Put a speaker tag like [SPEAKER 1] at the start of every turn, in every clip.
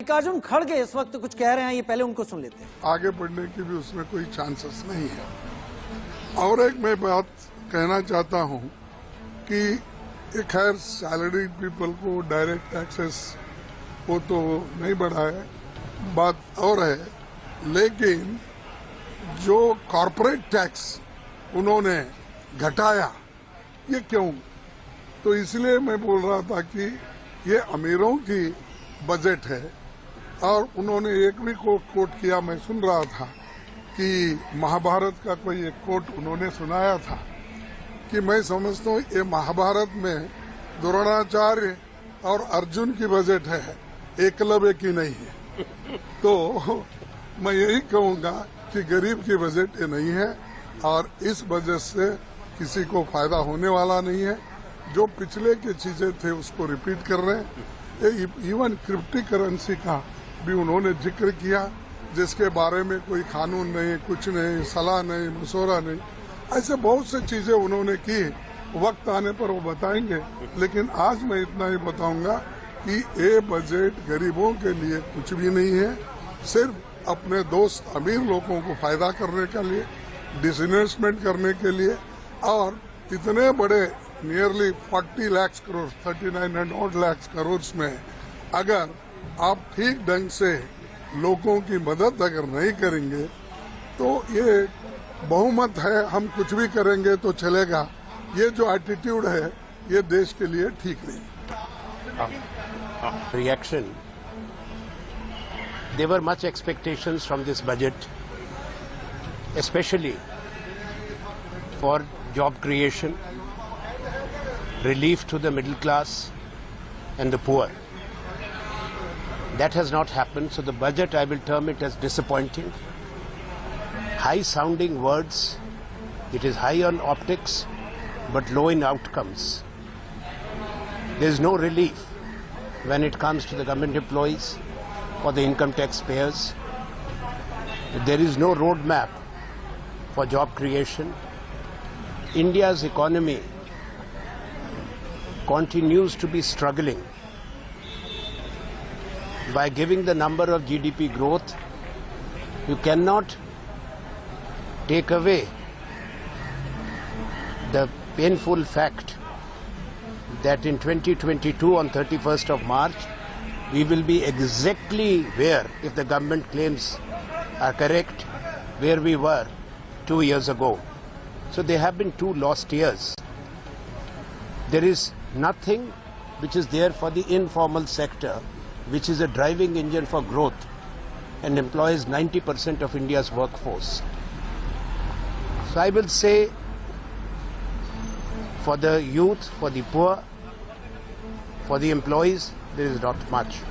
[SPEAKER 1] मल्लिकार्जुन खड़गे इस वक्त कुछ कह रहे हैं, ये पहले उनको सुन लेते हैं।
[SPEAKER 2] आगे बढ़ने की भी उसमें कोई चांसेस नहीं है। और एक मैं बात कहना चाहता हूं कि ये खैर सैलरी पीपल को डायरेक्ट टैक्सेस वो तो नहीं बढ़ाए, बात और है, लेकिन जो कॉरपोरेट टैक्स उन्होंने घटाया, ये क्यों? तो इसलिए मैं बोल रहा था कि ये अमीरों की बजट है। और उन्होंने एक भी कोट किया, मैं सुन रहा था कि महाभारत का कोई एक कोट उन्होंने सुनाया था कि मैं समझता हूँ ये महाभारत में द्रोणाचार्य और अर्जुन की बजट है, एकलव्य की नहीं है। तो मैं यही कहूँगा कि गरीब की बजट ये नहीं है और इस वजह से किसी को फायदा होने वाला नहीं है। जो पिछले की चीजें थे उसको रिपीट कर रहे हैं। इवन क्रिप्टो करेंसी का भी उन्होंने जिक्र किया, जिसके बारे में कोई कानून नहीं, कुछ नहीं, सलाह नहीं, मशवरा नहीं। ऐसे बहुत से चीजें उन्होंने की, वक्त आने पर वो बताएंगे। लेकिन आज मैं इतना ही बताऊंगा कि ये बजट गरीबों के लिए कुछ भी नहीं है, सिर्फ अपने दोस्त अमीर लोगों को फायदा करने के लिए, डिसइन्वेस्टमेंट करने के लिए। और इतने बड़े नियरली 40 लाख करोड़, 39 लाख करोड़ में अगर आप ठीक ढंग से लोगों की मदद अगर नहीं करेंगे तो ये बहुमत है, हम कुछ भी करेंगे तो चलेगा, ये जो एटीट्यूड है ये देश के लिए ठीक नहीं।
[SPEAKER 3] Reaction. There were much expectations from this budget, especially for job creation, relief to the middle class and the poor. That has not happened, so the budget, I will term it as disappointing. High sounding words, it is high on optics but low in outcomes. There is no relief when it comes to the government employees or the income tax payers. There is no roadmap for job creation. India's economy continues to be struggling. By giving the number of GDP growth, you cannot take away the painful fact that in 2022 on 31st of March, we will be exactly where, if the government claims are correct, where we were 2 years ago. So there have been 2 lost years. There is nothing which is there for the informal sector, which is a driving engine for growth and employs 90% of India's workforce. So I will say, for the youth, for the poor, for the employees, there is not much.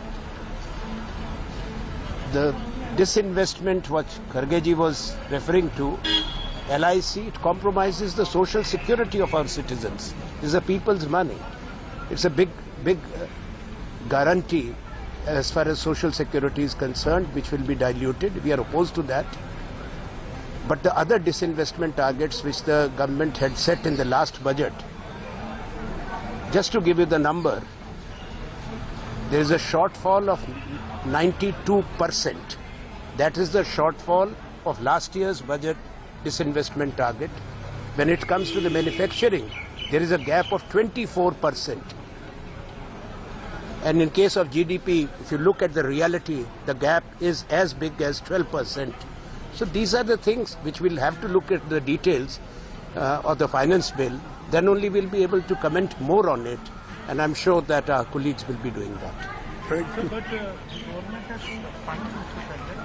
[SPEAKER 3] The disinvestment what Kharge ji was referring to, LIC, it compromises the social security of our citizens. This is the people's money. It's a big guarantee as far as social security is concerned, which will be diluted. We are opposed to that. But the other disinvestment targets which the government had set in the last budget, just to give you the number, there is a shortfall of 92%. That is the shortfall of last year's budget disinvestment target. When it comes to the manufacturing, there is a gap of 24%. And in case of GDP, if you look at the reality, the gap is as big as 12%. So these are the things which we'll have to look at the details of the finance bill. Then only we'll be able to comment more on it. And I'm sure that our colleagues will be doing that.
[SPEAKER 2] Thank you.
[SPEAKER 4] But the government has shown the finance minister that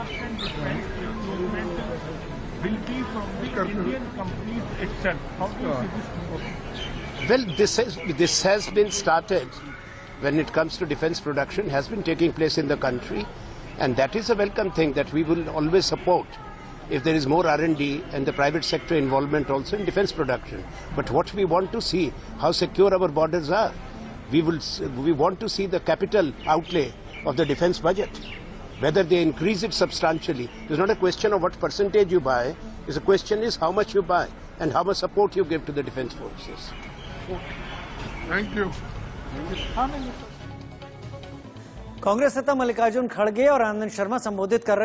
[SPEAKER 4] 68% defense procurement will be from the Indian companies itself. How do you see this?
[SPEAKER 3] Well, this has been started when it comes to defense production, has been taking place in the country, and that is a welcome thing that we will always support if there is more R&D and the private sector involvement also in defense production. But what we want to see, how secure our borders are. We want to see the capital outlay of the defense budget, whether they increase it substantially. It's not a question of what percentage you buy, it's a question is how much you buy and how much support you give to the defense forces.
[SPEAKER 2] Thank you.
[SPEAKER 1] Congress नेता मल्लिकार्जुन खड़गे और आनंद शर्मा संबोधित कर रहे